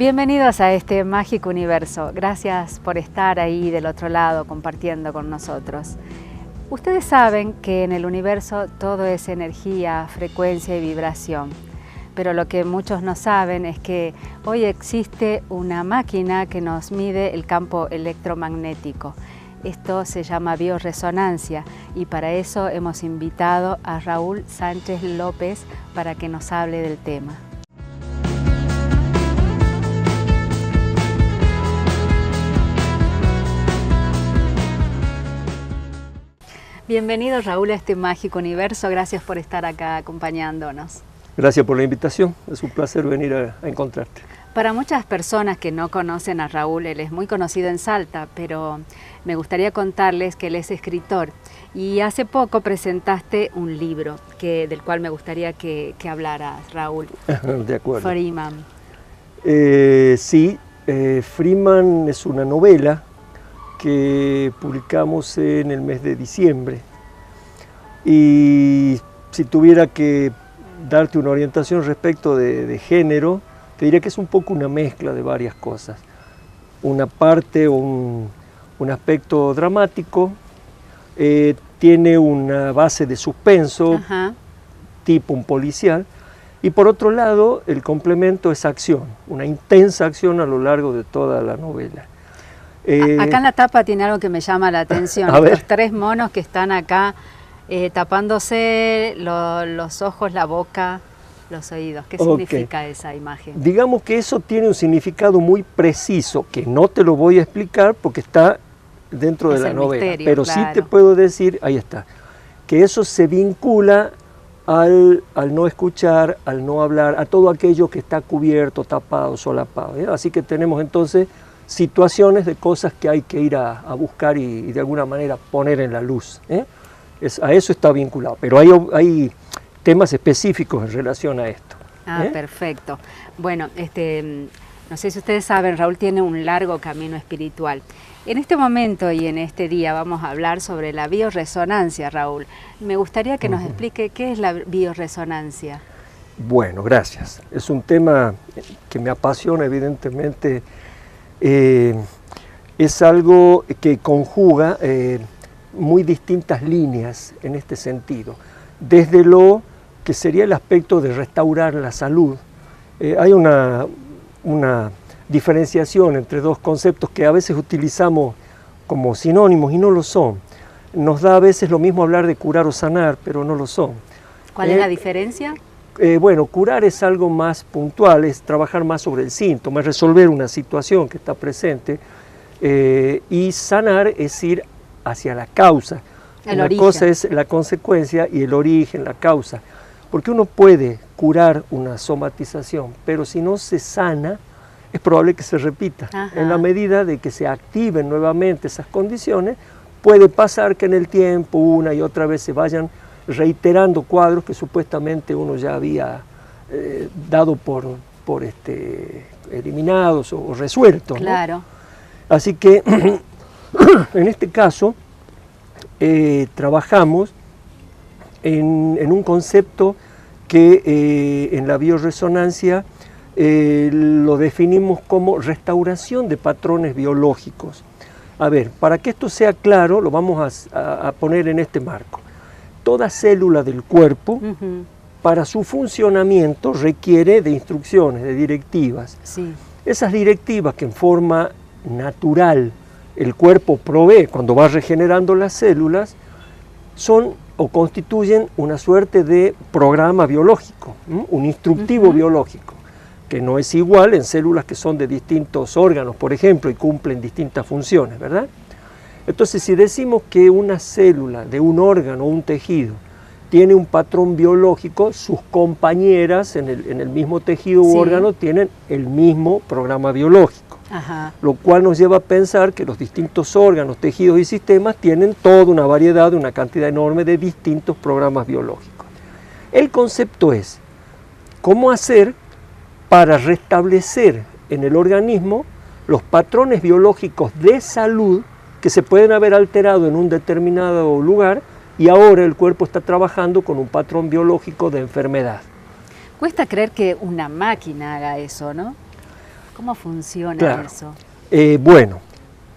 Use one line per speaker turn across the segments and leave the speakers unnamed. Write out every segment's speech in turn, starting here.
Bienvenidos a este mágico universo. Gracias por estar ahí del otro lado compartiendo con nosotros. Ustedes saben que en el universo todo es energía, frecuencia y vibración. Pero lo que muchos no saben es que hoy existe una máquina que nos mide el campo electromagnético. Esto se llama bioresonancia y para eso hemos invitado a Raúl Sánchez López para que nos hable del tema. Bienvenido, Raúl, a este mágico universo. Gracias por estar acá acompañándonos.
Gracias por la invitación. Es un placer venir a encontrarte.
Para muchas personas que no conocen a Raúl, él es muy conocido en Salta, pero me gustaría contarles que él es escritor. Y hace poco presentaste un libro del cual me gustaría que hablaras, Raúl.
De acuerdo.
Freeman.
Sí, Freeman es una novela que publicamos en el mes de diciembre. Y si tuviera que darte una orientación respecto de género, te diría que es un poco una mezcla de varias cosas. Una parte o un aspecto dramático, tiene una base de suspenso, tipo un policial, y por otro lado el complemento es acción, una intensa acción a lo largo de toda la novela.
Acá en la tapa tiene algo que me llama la atención, los tres monos que están acá tapándose los ojos, la boca, los oídos. ¿Qué significa esa imagen?
Digamos que eso tiene un significado muy preciso, que no te lo voy a explicar porque está dentro de la novela, misterio, pero claro. Sí te puedo decir, ahí está, que eso se vincula al no escuchar, al no hablar, a todo aquello que está cubierto, tapado, solapado. Así que tenemos entonces situaciones de cosas que hay que ir a buscar y de alguna manera poner en la luz. A eso está vinculado, pero hay temas específicos en relación a esto.
Perfecto. Bueno, no sé si ustedes saben, Raúl tiene un largo camino espiritual. En este momento y en este día vamos a hablar sobre la bioresonancia, Raúl. Me gustaría que nos explique qué es la bioresonancia.
Bueno, gracias. Es un tema que me apasiona, evidentemente. Es algo que conjuga muy distintas líneas en este sentido. Desde lo que sería el aspecto de restaurar la salud. Hay una diferenciación entre dos conceptos que a veces utilizamos como sinónimos y no lo son. Nos da a veces lo mismo hablar de curar o sanar, pero no lo son.
¿Cuál es la diferencia?
Bueno, curar es algo más puntual, es trabajar más sobre el síntoma, es resolver una situación que está presente, y sanar es ir hacia la causa. Una cosa es la consecuencia y el origen, la causa. Porque uno puede curar una somatización, pero si no se sana, es probable que se repita. En la medida de que se activen nuevamente esas condiciones, puede pasar que en el tiempo una y otra vez se vayan reiterando cuadros que supuestamente uno ya había dado por eliminados o resueltos. Claro. ¿No? Así que en este caso trabajamos en un concepto que en la bioresonancia lo definimos como restauración de patrones biológicos. A ver, para que esto sea claro, lo vamos a poner en este marco. Toda célula del cuerpo, para su funcionamiento, requiere de instrucciones, de directivas. Sí. Esas directivas que en forma natural el cuerpo provee cuando va regenerando las células, son o constituyen una suerte de programa biológico, un instructivo biológico, que no es igual en células que son de distintos órganos, por ejemplo, y cumplen distintas funciones, ¿verdad? Entonces, si decimos que una célula de un órgano o un tejido tiene un patrón biológico, sus compañeras en el mismo tejido u órgano tienen el mismo programa biológico. Lo cual nos lleva a pensar que los distintos órganos, tejidos y sistemas tienen toda una variedad, una cantidad enorme de distintos programas biológicos. El concepto es cómo hacer para restablecer en el organismo los patrones biológicos de salud que se pueden haber alterado en un determinado lugar y ahora el cuerpo está trabajando con un patrón biológico de enfermedad.
Cuesta creer que una máquina haga eso, ¿no? ¿Cómo funciona
Claro.
eso?
Bueno,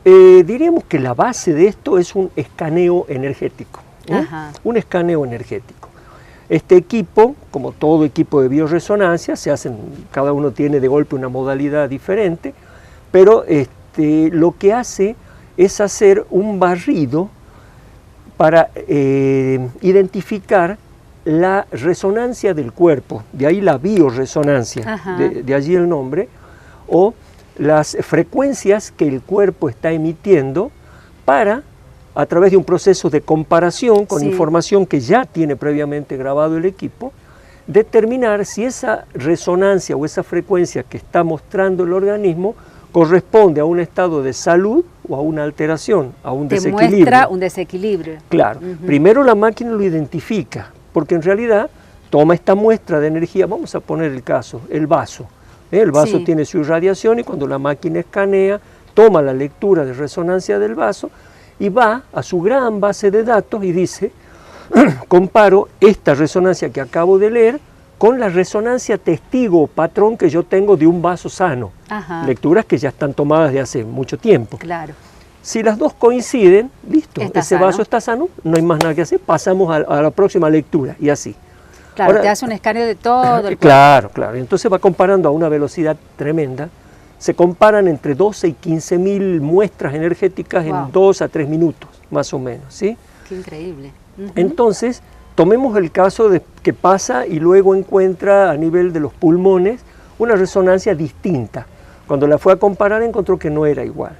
diríamos que la base de esto es un escaneo energético.
Ajá.
Un escaneo energético. Este equipo, como todo equipo de bioresonancia, cada uno tiene de golpe una modalidad diferente, pero lo que hace es hacer un barrido para identificar la resonancia del cuerpo, de ahí la bioresonancia, de allí el nombre, o las frecuencias que el cuerpo está emitiendo para, a través de un proceso de comparación con información que ya tiene previamente grabado el equipo, determinar si esa resonancia o esa frecuencia que está mostrando el organismo corresponde a un estado de salud o a una alteración, a un desequilibrio.
Te muestra un desequilibrio.
Claro. Primero la máquina lo identifica, porque en realidad toma esta muestra de energía, vamos a poner el caso, el vaso. El vaso tiene su irradiación y cuando la máquina escanea, toma la lectura de resonancia del vaso y va a su gran base de datos y dice, comparo esta resonancia que acabo de leer con la resonancia testigo o patrón que yo tengo de un vaso sano. Lecturas que ya están tomadas de hace mucho tiempo.
Claro.
Si las dos coinciden, listo, ese vaso está sano, no hay más nada que hacer, pasamos a la próxima lectura y así.
Claro,
ahora,
te hace un escaneo de todo el cuerpo.
Claro, claro. Entonces va comparando a una velocidad tremenda. Se comparan entre 12 y 15.000 muestras energéticas en 2 a 3 minutos, más o menos, ¿sí?
Qué increíble.
Entonces, tomemos el caso de que pasa y luego encuentra a nivel de los pulmones una resonancia distinta. Cuando la fue a comparar encontró que no era igual.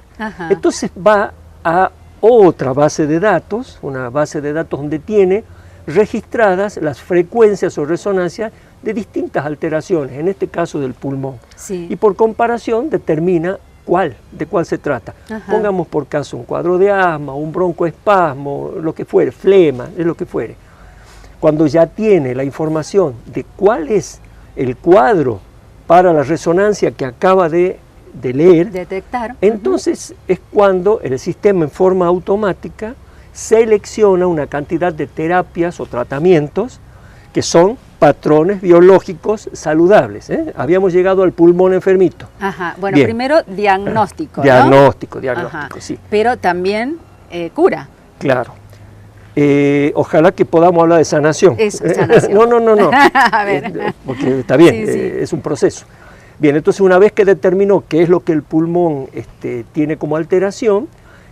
Entonces va a otra base de datos, una base de datos donde tiene registradas las frecuencias o resonancias de distintas alteraciones, en este caso del pulmón. Y por comparación determina de cuál se trata. Pongamos por caso un cuadro de asma, un broncoespasmo, lo que fuere, flema, es lo que fuere. Cuando ya tiene la información de cuál es el cuadro para la resonancia que acaba de leer,
detectar,
entonces es cuando el sistema en forma automática selecciona una cantidad de terapias o tratamientos que son patrones biológicos saludables. Habíamos llegado al pulmón enfermito.
Bueno, bien. Primero diagnóstico,
Diagnóstico, sí.
Pero también cura.
Claro. Ojalá que podamos hablar de sanación.
Sanación.
No.
A ver.
Porque está bien, es un proceso. Bien, entonces una vez que determinó qué es lo que el pulmón tiene como alteración,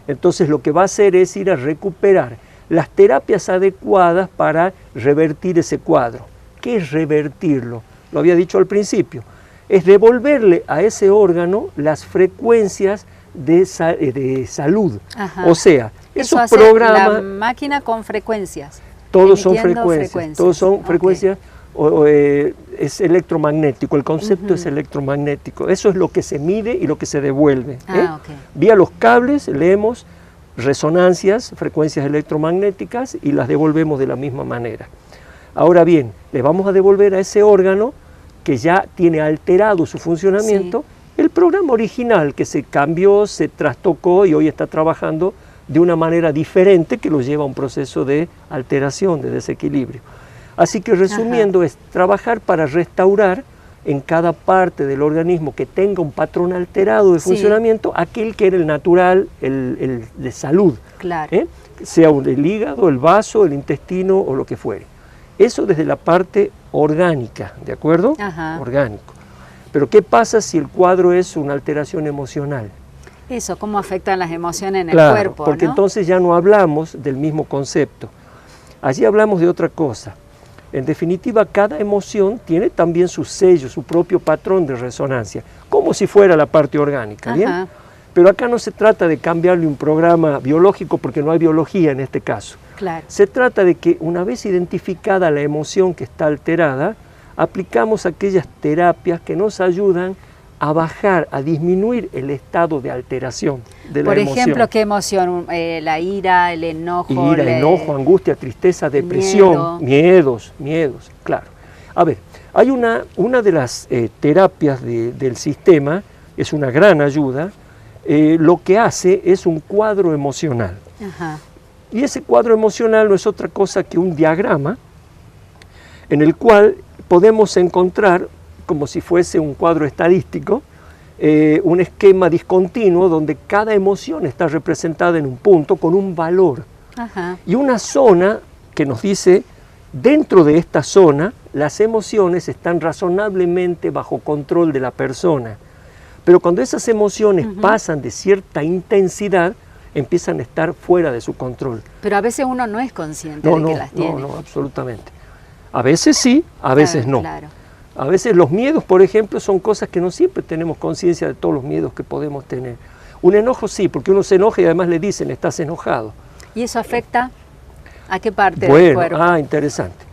entonces lo que va a hacer es ir a recuperar las terapias adecuadas para revertir ese cuadro. ¿Qué es revertirlo? Lo había dicho al principio. Es devolverle a ese órgano las frecuencias de salud. O sea, esos programas...
La máquina con frecuencias.
Todos son frecuencias. Todos son frecuencias. Es electromagnético, el concepto es electromagnético. Eso es lo que se mide y lo que se devuelve. Vía los cables leemos resonancias, frecuencias electromagnéticas y las devolvemos de la misma manera. Ahora bien, le vamos a devolver a ese órgano que ya tiene alterado su funcionamiento el programa original que se cambió, se trastocó y hoy está trabajando de una manera diferente que lo lleva a un proceso de alteración, de desequilibrio. Así que resumiendo es trabajar para restaurar en cada parte del organismo que tenga un patrón alterado de funcionamiento, aquel que era el natural, el de salud, sea el hígado, el vaso, el intestino o lo que fuere. Eso desde la parte orgánica, ¿de acuerdo? Orgánico. Pero ¿qué pasa si el cuadro es una alteración emocional?
Eso, ¿cómo afectan las emociones en el cuerpo?
Porque entonces ya no hablamos del mismo concepto. Allí hablamos de otra cosa. En definitiva, cada emoción tiene también su sello, su propio patrón de resonancia, como si fuera la parte orgánica, ¿bien? Pero acá no se trata de cambiarle un programa biológico, porque no hay biología en este caso. Se trata de que una vez identificada la emoción que está alterada, aplicamos aquellas terapias que nos ayudan a bajar, a disminuir el estado de alteración de la emoción.
Por ejemplo, ¿qué emoción? La ira, el enojo.
Enojo, angustia, tristeza, depresión, miedos, claro. A ver, hay una de las terapias del sistema, es una gran ayuda, lo que hace es un cuadro emocional. Y ese cuadro emocional no es otra cosa que un diagrama en el cual podemos encontrar, como si fuese un cuadro estadístico, un esquema discontinuo donde cada emoción está representada en un punto con un valor.
Ajá.
Y una zona que nos dice, dentro de esta zona, las emociones están razonablemente bajo control de la persona. Pero cuando esas emociones pasan de cierta intensidad, empiezan a estar fuera de su control.
Pero a veces uno no es consciente de que las tiene.
No, absolutamente. A veces sí, a veces no.
Claro.
A veces los miedos, por ejemplo, son cosas que no siempre tenemos conciencia de todos los miedos que podemos tener. Un enojo sí, porque uno se enoja y además le dicen, estás enojado.
¿Y eso afecta a qué parte del cuerpo?
Interesante.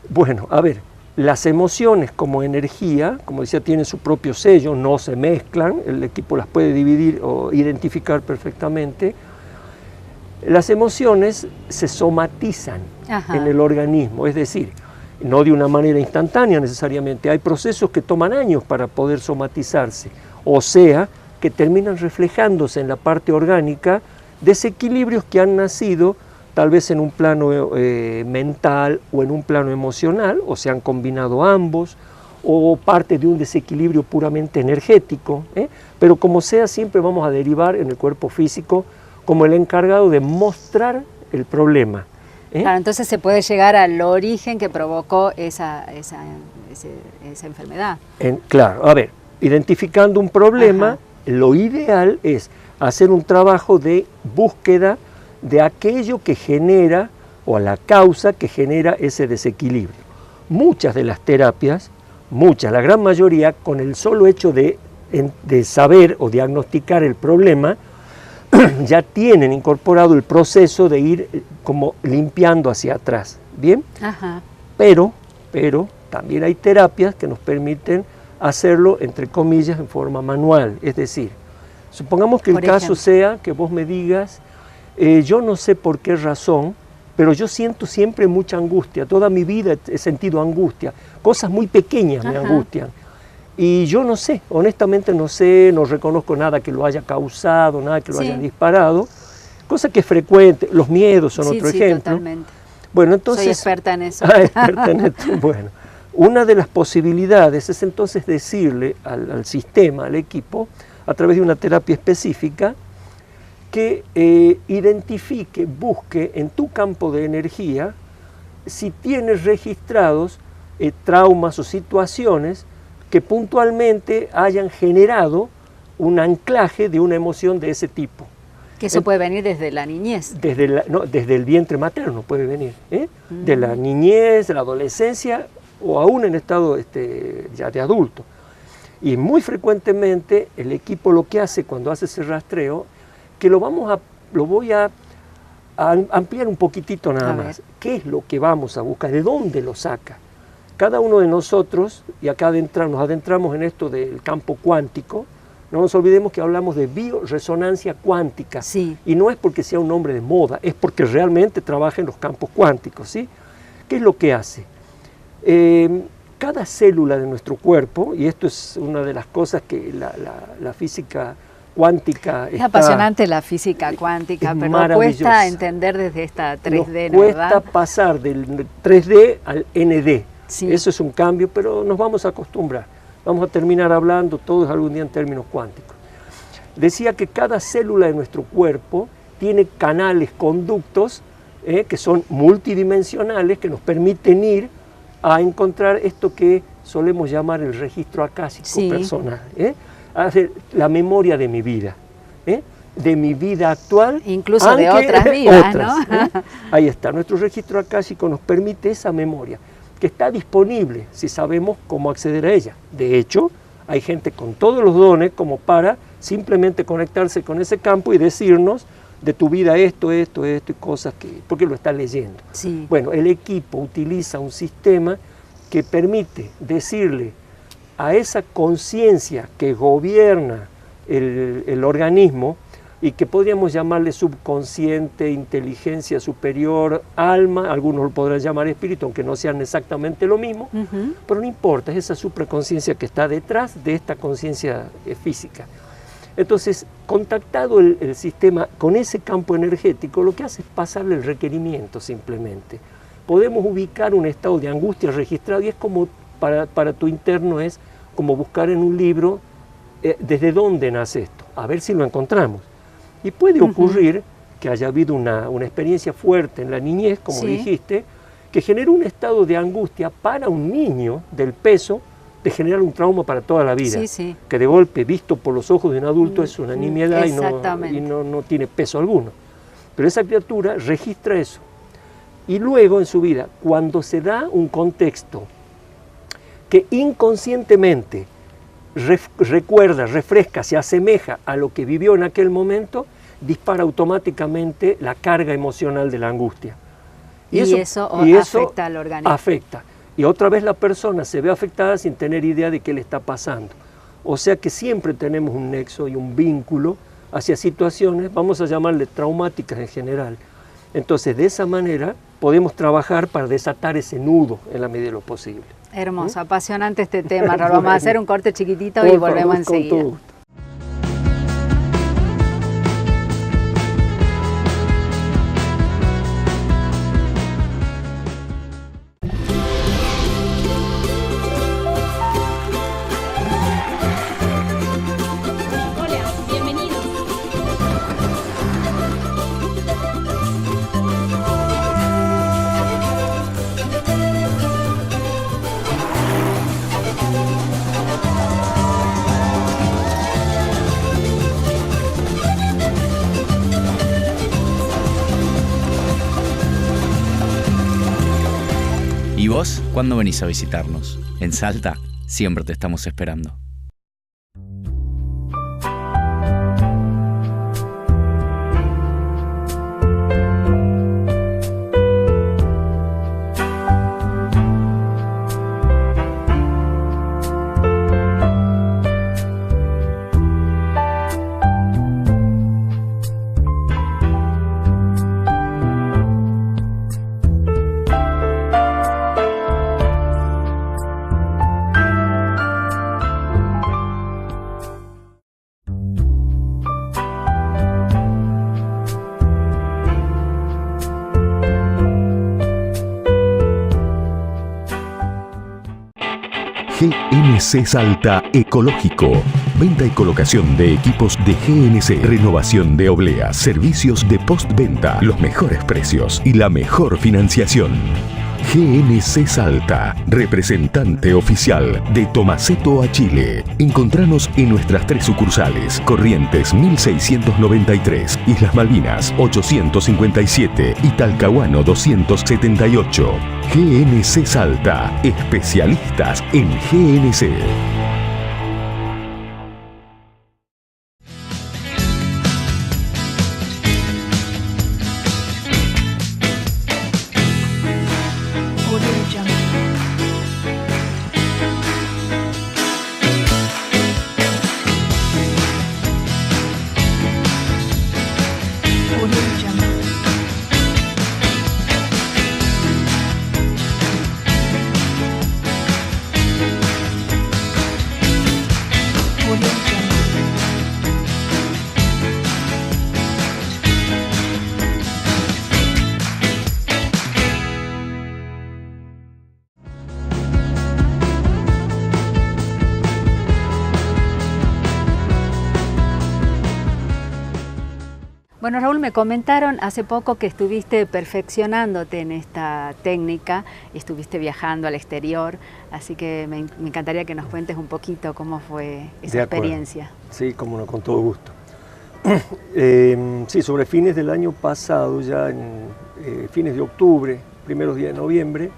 Bueno, a ver, las emociones como energía, como decía, tienen su propio sello, no se mezclan, el equipo las puede dividir o identificar perfectamente. Las emociones se somatizan en el organismo, es decir, no de una manera instantánea necesariamente, hay procesos que toman años para poder somatizarse, o sea, que terminan reflejándose en la parte orgánica desequilibrios que han nacido tal vez en un plano mental o en un plano emocional, o se han combinado ambos, o parte de un desequilibrio puramente energético, pero como sea siempre vamos a derivar en el cuerpo físico como el encargado de mostrar el problema.
Claro, entonces se puede llegar al origen que provocó esa enfermedad.
Claro, a ver, identificando un problema, lo ideal es hacer un trabajo de búsqueda de aquello que genera, o a la causa que genera ese desequilibrio. Muchas de las terapias, la gran mayoría, con el solo hecho de saber o diagnosticar el problema, ya tienen incorporado el proceso de ir como limpiando hacia atrás, ¿bien?
Ajá.
Pero también hay terapias que nos permiten hacerlo, entre comillas, en forma manual, es decir, supongamos que el caso sea que vos me digas, yo no sé por qué razón, pero yo siento siempre mucha angustia, toda mi vida he sentido angustia, cosas muy pequeñas me angustian. Y yo no sé, honestamente no sé, no reconozco nada que lo haya causado, nada que lo haya disparado, cosa que es frecuente, los miedos son otro ejemplo.
Totalmente.
Bueno, entonces,
soy experta en eso.
Experta en esto. Bueno, una de las posibilidades es entonces decirle al sistema, al equipo, a través de una terapia específica, que identifique, busque en tu campo de energía si tienes registrados traumas o situaciones que puntualmente hayan generado un anclaje de una emoción de ese tipo.
Que eso puede venir desde la niñez.
Desde el vientre materno puede venir, de la niñez, de la adolescencia o aún en estado ya de adulto. Y muy frecuentemente el equipo lo que hace cuando hace ese rastreo, que lo voy a ampliar un poquitito nada más. ¿Qué es lo que vamos a buscar? ¿De dónde lo saca? Cada uno de nosotros, y acá nos adentramos en esto del campo cuántico, no nos olvidemos que hablamos de bioresonancia cuántica, y no es porque sea un nombre de moda, es porque realmente trabaja en los campos cuánticos, ¿sí? ¿Qué es lo que hace? Cada célula de nuestro cuerpo, y esto es una de las cosas que la física cuántica
es apasionante la física cuántica, pero cuesta entender desde esta 3D, ¿no?
Cuesta pasar del 3D al ND. Eso es un cambio, pero nos vamos a acostumbrar. Vamos a terminar hablando todos algún día en términos cuánticos. Decía que cada célula de nuestro cuerpo tiene canales, conductos, que son multidimensionales, que nos permiten ir a encontrar esto que solemos llamar el registro acásico personal. Hacer la memoria de mi vida, de mi vida actual.
Incluso de otras vidas, ¿no?
Ahí está, nuestro registro acásico nos permite esa memoria, que está disponible si sabemos cómo acceder a ella. De hecho, hay gente con todos los dones como para simplemente conectarse con ese campo y decirnos de tu vida esto y cosas porque lo está leyendo. Bueno, el equipo utiliza un sistema que permite decirle a esa conciencia que gobierna el organismo y que podríamos llamarle subconsciente, inteligencia superior, alma, algunos lo podrán llamar espíritu, aunque no sean exactamente lo mismo, pero no importa, es esa supraconciencia que está detrás de esta conciencia física. Entonces, contactado el sistema con ese campo energético, lo que hace es pasarle el requerimiento simplemente. Podemos ubicar un estado de angustia registrado y es como, para tu interno es como buscar en un libro ¿desde dónde nace esto? A ver si lo encontramos. Y puede ocurrir que haya habido una experiencia fuerte en la niñez, como dijiste, que genera un estado de angustia para un niño del peso, de generar un trauma para toda la vida. Que de golpe, visto por los ojos de un adulto, es una nimiedad y no tiene peso alguno. Pero esa criatura registra eso. Y luego en su vida, cuando se da un contexto que inconscientemente recuerda, refresca, se asemeja a lo que vivió en aquel momento, dispara automáticamente la carga emocional de la angustia. Y eso afecta al organismo. Afecta. Y otra vez la persona se ve afectada sin tener idea de qué le está pasando. O sea que siempre tenemos un nexo y un vínculo hacia situaciones, vamos a llamarle traumáticas en general. Entonces, de esa manera podemos trabajar para desatar ese nudo en la medida de lo posible.
Hermoso, apasionante este tema. Ahora vamos a hacer un corte chiquitito y volvemos enseguida.
¿Y vos cuándo venís a visitarnos? En Salta siempre te estamos esperando.
GNC Salta Ecológico. Venta y colocación de equipos de GNC. Renovación de obleas. Servicios de postventa. Los mejores precios y la mejor financiación. GNC Salta, representante oficial de Tomaceto a Chile. Encontranos en nuestras 3 sucursales: Corrientes 1693, Islas Malvinas 857 y Talcahuano 278. GNC Salta, especialistas en GNC.
Bueno, Raúl, me comentaron hace poco que estuviste perfeccionándote en esta técnica, estuviste viajando al exterior, así que me encantaría que nos cuentes un poquito cómo fue esa experiencia.
Sí, cómo no, con todo gusto. Sí, sobre fines del año pasado, ya en fines de octubre, primeros días de noviembre,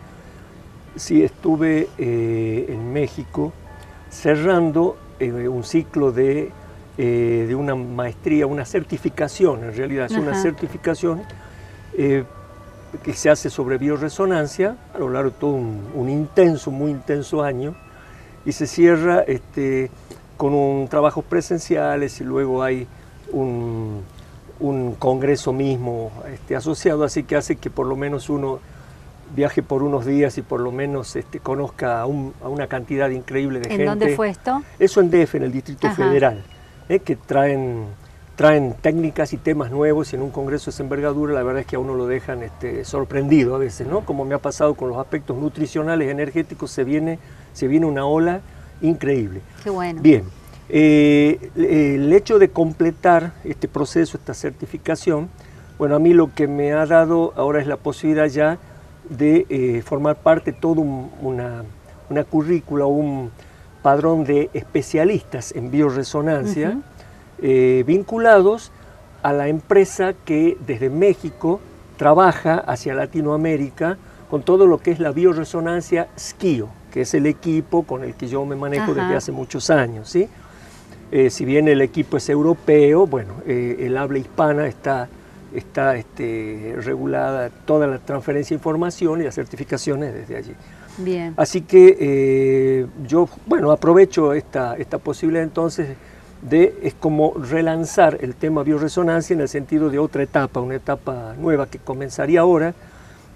sí estuve en México cerrando un ciclo de una maestría, una certificación, en realidad es una certificación que se hace sobre bioresonancia a lo largo de todo un muy intenso año, y se cierra con trabajos presenciales y luego hay un congreso mismo asociado, así que hace que por lo menos uno viaje por unos días y por lo menos conozca a una cantidad increíble de gente.
¿En dónde fue esto?
Eso en DF, en el Distrito Federal. Que traen técnicas y temas nuevos, y en un congreso de esa envergadura la verdad es que a uno lo dejan sorprendido a veces, ¿no? Como me ha pasado con los aspectos nutricionales, energéticos, se viene una ola increíble.
Qué bueno.
Bien, El hecho de completar este proceso, esta certificación, bueno, a mí lo que me ha dado ahora es la posibilidad ya de formar parte de toda una currícula, un padrón de especialistas en bioresonancia, vinculados a la empresa que desde México trabaja hacia Latinoamérica con todo lo que es la bioresonancia SKIO, que es el equipo con el que yo me manejo desde hace muchos años, ¿sí? Si bien el equipo es europeo, bueno, el habla hispana está regulada toda la transferencia de información y las certificaciones desde allí.
Bien.
Así que yo, bueno, aprovecho esta posibilidad entonces es como relanzar el tema bioresonancia en el sentido de otra etapa, una etapa nueva que comenzaría ahora,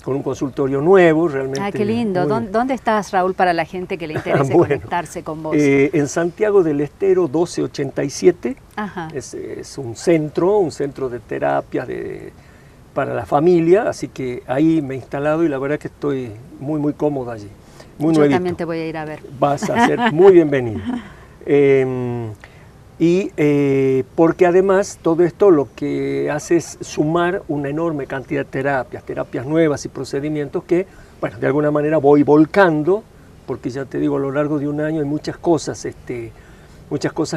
con un consultorio nuevo, realmente.
Ah, qué lindo. ¿Dónde estás, Raúl, para la gente que le interese conectarse con vos?
En Santiago del Estero 1287.
Ajá.
Es un centro de terapia para la familia, así que ahí me he instalado y la verdad que estoy muy, muy cómodo allí. Muy
Yo
nuevito.
también te voy a ir a ver.
Vas a ser muy bienvenido. Porque además todo esto lo que hace es sumar una enorme cantidad de terapias nuevas y procedimientos que, bueno, de alguna manera voy volcando, porque ya te digo, a lo largo de un año hay muchas cosas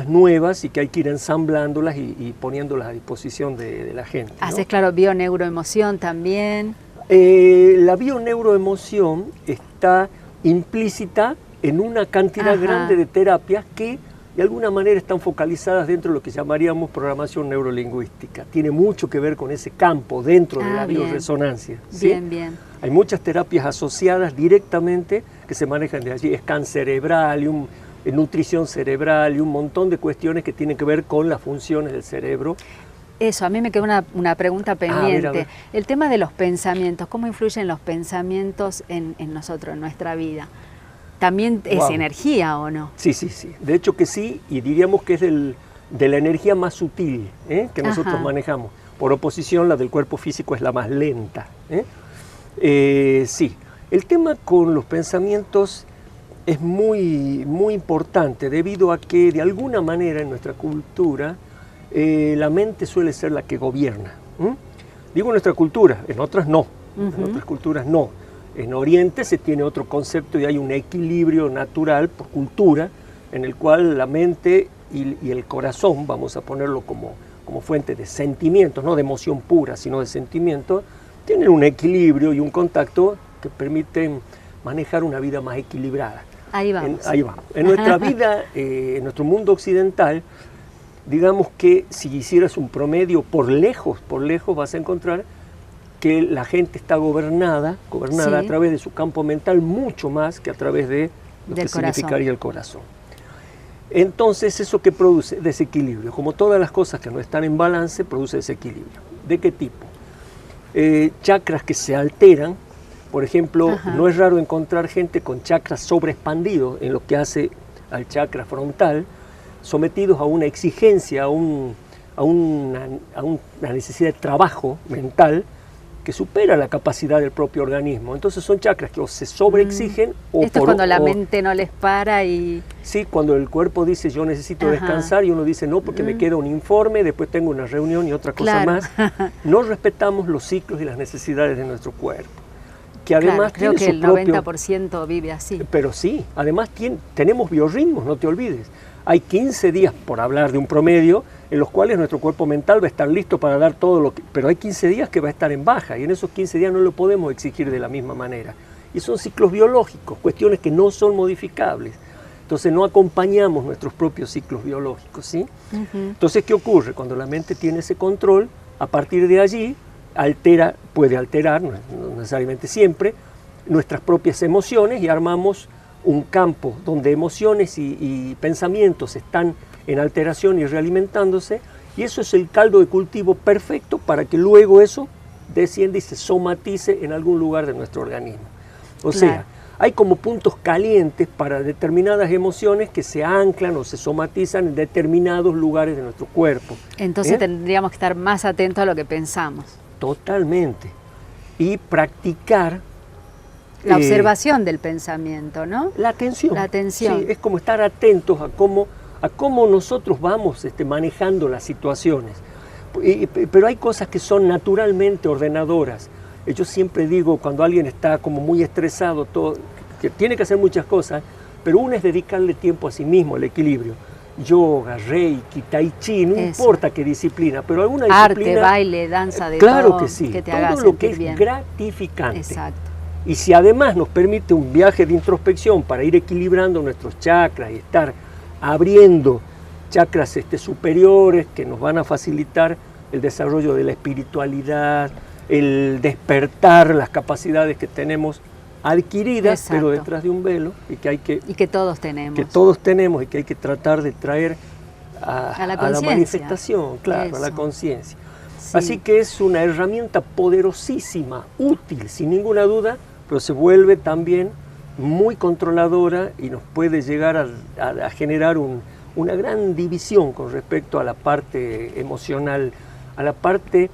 nuevas y que hay que ir ensamblándolas y poniéndolas a disposición de la gente, ¿no?
Haces, claro, bio-neuroemoción también.
La bio-neuroemoción está implícita en una cantidad grande de terapias que de alguna manera están focalizadas dentro de lo que llamaríamos programación neurolingüística. Tiene mucho que ver con ese campo dentro de la bioresonancia, ¿sí?
Bien.
Hay muchas terapias asociadas directamente que se manejan de allí, scan cerebral, nutrición cerebral y un montón de cuestiones que tienen que ver con las funciones del cerebro.
Eso, a mí me quedó una pregunta pendiente.
A ver.
El tema de los pensamientos, ¿cómo influyen los pensamientos en nosotros, en nuestra vida? ¿También es energía o no?
Sí. De hecho que sí, y diríamos que es de la energía más sutil que nosotros manejamos. Por oposición, la del cuerpo físico es la más lenta. Sí, el tema con los pensamientos es muy, muy importante debido a que de alguna manera en nuestra cultura la mente suele ser la que gobierna. Digo en nuestra cultura, en otras no, en otras culturas no. En Oriente se tiene otro concepto y hay un equilibrio natural por cultura en el cual la mente y el corazón, vamos a ponerlo como fuente de sentimientos, no de emoción pura, sino de sentimientos, tienen un equilibrio y un contacto que permiten manejar una vida más equilibrada.
Ahí vamos.
Ahí vamos. En nuestra vida, en nuestro mundo occidental, digamos que si hicieras un promedio por lejos vas a encontrar que la gente está gobernada a través de su campo mental mucho más que a través de lo que significaría el corazón. Entonces, ¿eso qué produce? Desequilibrio. Como todas las cosas que no están en balance, produce desequilibrio. ¿De qué tipo? Chakras que se alteran. Por ejemplo, no es raro encontrar gente con chakras sobreexpandidos en lo que hace al chakra frontal, sometidos a una exigencia, a una necesidad de trabajo mental que supera la capacidad del propio organismo. Entonces son chakras que o se sobreexigen o...
Esto es cuando la mente no les para y...
Sí, cuando el cuerpo dice yo necesito descansar y uno dice no porque me queda un informe, después tengo una reunión y otra cosa más. No respetamos los ciclos y las necesidades de nuestro cuerpo. Que además
creo que el
propio...
90% vive así.
Pero sí, además tenemos biorritmos, no te olvides. Hay 15 días, por hablar de un promedio, en los cuales nuestro cuerpo mental va a estar listo para dar todo lo que... Pero hay 15 días que va a estar en baja y en esos 15 días no lo podemos exigir de la misma manera. Y son ciclos biológicos, cuestiones que no son modificables. Entonces no acompañamos nuestros propios ciclos biológicos, ¿sí? Entonces, ¿qué ocurre? Cuando la mente tiene ese control, a partir de allí puede alterar, no necesariamente siempre, nuestras propias emociones y armamos un campo donde emociones y pensamientos están en alteración y realimentándose, y eso es el caldo de cultivo perfecto para que luego eso descienda y se somatice en algún lugar de nuestro organismo. O sea, hay como puntos calientes para determinadas emociones que se anclan o se somatizan en determinados lugares de nuestro cuerpo.
Entonces tendríamos que estar más atentos a lo que pensamos.
Totalmente. Y practicar
la observación del pensamiento, ¿no?
La atención.
La atención.
Sí, es como estar atentos a cómo a cómo nosotros vamos manejando las situaciones. Pero hay cosas que son naturalmente ordenadoras. Yo siempre digo, cuando alguien está como muy estresado, que tiene que hacer muchas cosas, pero una es dedicarle tiempo a sí mismo, el equilibrio. Yoga, reiki, tai chi, no importa qué disciplina, pero alguna disciplina...
Arte, baile, danza, de
claro
todo,
que sí,
que te
todo
haga
lo
sentir
que es
bien.
gratificante.
Exacto.
Y si además nos permite un viaje de introspección para ir equilibrando nuestros chakras y estar abriendo chakras superiores que nos van a facilitar el desarrollo de la espiritualidad, el despertar las capacidades que tenemos adquiridas,
exacto,
pero detrás de un velo, y que
todos tenemos.
Que todos tenemos y que hay que tratar de traer a la manifestación, claro,
eso,
a la conciencia.
Sí.
Así que es una herramienta poderosísima, útil, sin ninguna duda, pero se vuelve también muy controladora y nos puede llegar a generar una gran división con respecto a la parte emocional, a la parte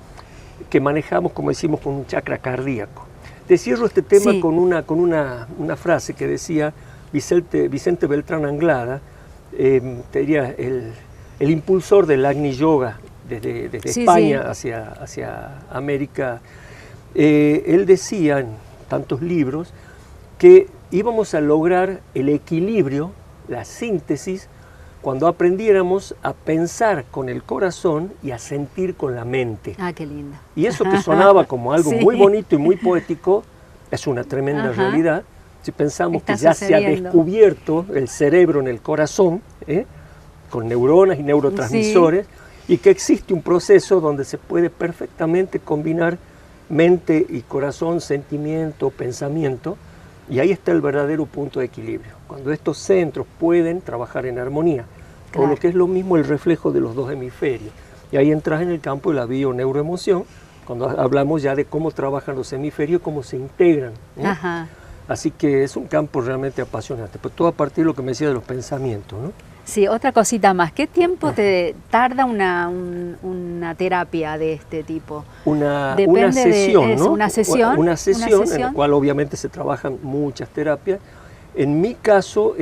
que manejamos, como decimos, con un chakra cardíaco. Te cierro este tema
sí,
con una frase que decía Vicente Beltrán Anglada, te diría el impulsor del Agni Yoga desde sí, España sí, hacia América. Él decía en tantos libros que íbamos a lograr el equilibrio, la síntesis, cuando aprendiéramos a pensar con el corazón y a sentir con la mente.
Ah, qué lindo.
Y eso que sonaba como algo
sí,
muy bonito y muy poético, es una tremenda realidad. Si pensamos que ya se ha descubierto el cerebro en el corazón, con neuronas y neurotransmisores, sí, y que existe un proceso donde se puede perfectamente combinar mente y corazón, sentimiento, pensamiento, y ahí está el verdadero punto de equilibrio. Cuando estos centros pueden trabajar en armonía, claro, o lo que es lo mismo el reflejo de los dos hemisferios. Y ahí entras en el campo de la bio-neuroemoción, cuando hablamos ya de cómo trabajan los hemisferios, cómo se integran.
Ajá.
Así que es un campo realmente apasionante, pero todo a partir de lo que me decía de los pensamientos, ¿no?
Sí, otra cosita más. ¿Qué tiempo te tarda una terapia de este tipo?
Una sesión, ¿no?
Una sesión.
Una sesión en la cual obviamente se trabajan muchas terapias. En mi caso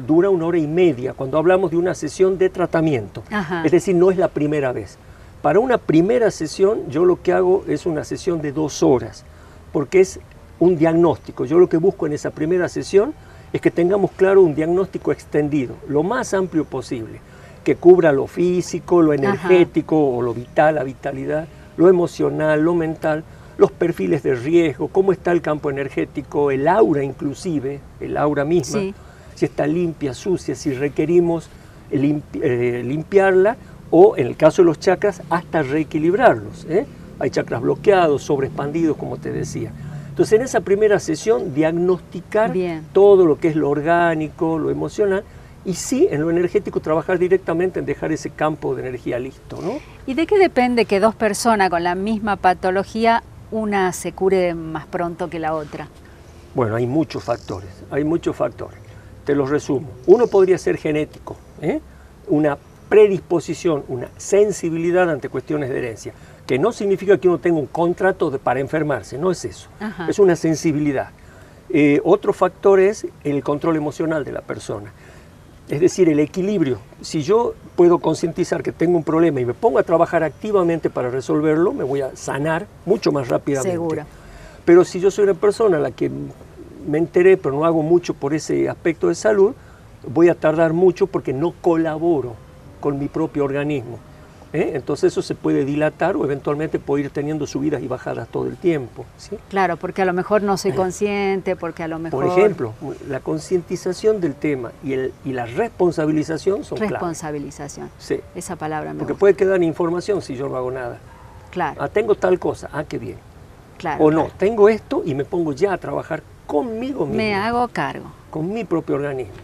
dura 1 hora y media cuando hablamos de una sesión de tratamiento. Ajá. Es decir, no es la primera vez. Para una primera sesión yo lo que hago es una sesión de 2 horas, porque es un diagnóstico. Yo lo que busco en esa primera sesión es que tengamos claro un diagnóstico extendido, lo más amplio posible, que cubra lo físico, lo energético, o lo vital, la vitalidad, lo emocional, lo mental, los perfiles de riesgo, cómo está el campo energético, el aura inclusive, el aura misma, sí, si está limpia, sucia, si requerimos limpiarla, o en el caso de los chakras, hasta reequilibrarlos. Hay chakras bloqueados, sobreexpandidos, como te decía. Entonces, en esa primera sesión, diagnosticar todo lo que es lo orgánico, lo emocional, y sí, en lo energético, trabajar directamente en dejar ese campo de energía listo, ¿no?
¿Y de qué depende que 2 personas con la misma patología, una se cure más pronto que la otra?
Bueno, hay muchos factores, Te los resumo. Uno podría ser genético, una predisposición, una sensibilidad ante cuestiones de herencia, que no significa que uno tenga un contrato para enfermarse, no es eso, es una sensibilidad. Otro factor es el control emocional de la persona, es decir, el equilibrio. Si yo puedo concientizar que tengo un problema y me pongo a trabajar activamente para resolverlo, me voy a sanar mucho más rápidamente.
Seguro.
Pero si yo soy una persona a la que me enteré, pero no hago mucho por ese aspecto de salud, voy a tardar mucho porque no colaboro con mi propio organismo. Entonces eso se puede dilatar o eventualmente puede ir teniendo subidas y bajadas todo el tiempo, ¿sí?
Claro, porque a lo mejor no soy consciente, porque a lo mejor...
Por ejemplo, la concientización del tema y la responsabilización son clave.
Responsabilización,
sí,
esa palabra me
porque
gusta.
puede quedar información si yo no hago nada.
Claro.
Ah, tengo tal cosa, qué bien.
Claro,
o no, tengo esto y me pongo ya a trabajar conmigo mismo.
Me hago cargo.
Con mi propio organismo.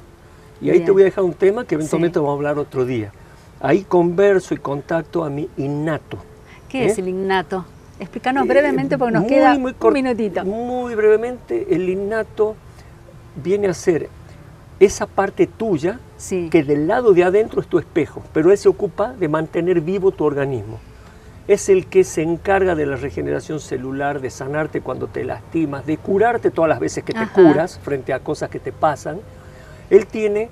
Y ahí te voy a dejar un tema que eventualmente vamos a hablar otro día. Ahí converso y contacto a mi innato.
¿Qué es el innato? Explícanos brevemente porque nos queda un minutito.
Muy brevemente, el innato viene a ser esa parte tuya que del lado de adentro es tu espejo, pero él se ocupa de mantener vivo tu organismo. Es el que se encarga de la regeneración celular, de sanarte cuando te lastimas, de curarte todas las veces que te curas frente a cosas que te pasan. Él tiene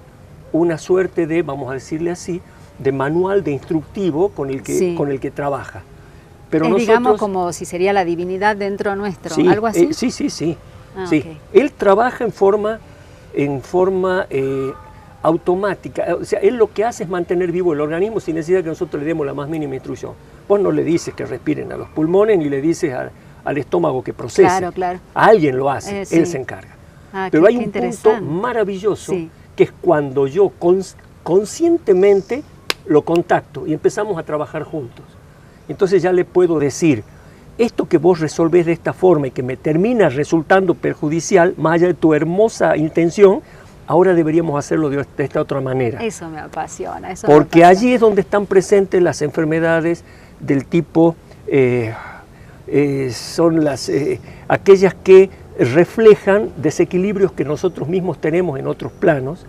una suerte de, vamos a decirle así, de manual de instructivo con el que trabaja. Pero
es,
nosotros,
digamos, como si sería la divinidad dentro nuestro,
sí,
algo así.
Sí.
Sí.
Okay. Él trabaja en forma automática, o sea, él lo que hace es mantener vivo el organismo sin necesidad que nosotros le demos la más mínima instrucción. Vos no le dices que respiren a los pulmones ni le dices al estómago que procese.
Claro, claro.
Alguien lo hace,
sí.
él se encarga. Pero hay un punto maravilloso, que es cuando yo conscientemente lo contacto y empezamos a trabajar juntos. Entonces ya le puedo decir, esto que vos resolvés de esta forma y que me termina resultando perjudicial, más allá de tu hermosa intención, ahora deberíamos hacerlo de esta otra manera.
Eso me apasiona.
Porque allí es donde están presentes las enfermedades del tipo, son aquellas que reflejan desequilibrios que nosotros mismos tenemos en otros planos,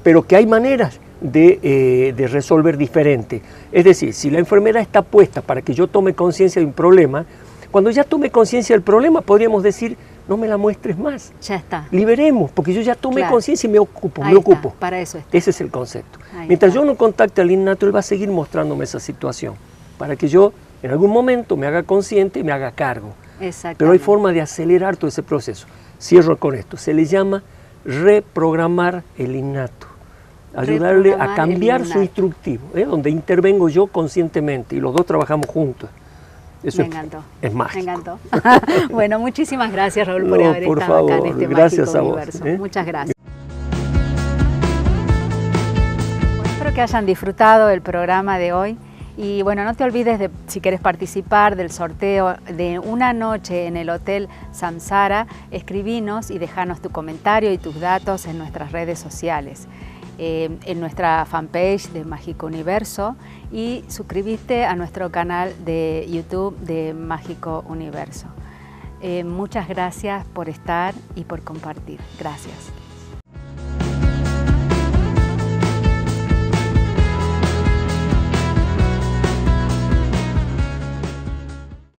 pero que hay maneras de resolver diferente. Es decir, si la enfermedad está puesta para que yo tome conciencia de un problema, cuando ya tome conciencia del problema podríamos decir, no me la muestres más.
Ya está.
Liberemos, porque yo ya tomé conciencia y me ocupo.
Para eso está.
Ese es el concepto. Mientras yo no contacte al innato, él va a seguir mostrándome esa situación, para que yo en algún momento me haga consciente y me haga cargo. Pero hay forma de acelerar todo ese proceso. Cierro con esto. Se le llama reprogramar el innato. Ayudarle a cambiar su instructivo, donde intervengo yo conscientemente y los dos trabajamos juntos. Eso
me encantó.
Es mágico.
Me encantó. Bueno, muchísimas gracias, Raúl, por haber estado acá en este mágico universo. Muchas gracias. Bueno, espero que hayan disfrutado el programa de hoy. Y bueno, no te olvides de, si quieres participar del sorteo de una noche en el Hotel Samsara, escribinos y dejanos tu comentario y tus datos en nuestras redes sociales. En nuestra fanpage de Mágico Universo y suscribirte a nuestro canal de YouTube de Mágico Universo. Muchas gracias por estar y por compartir. Gracias.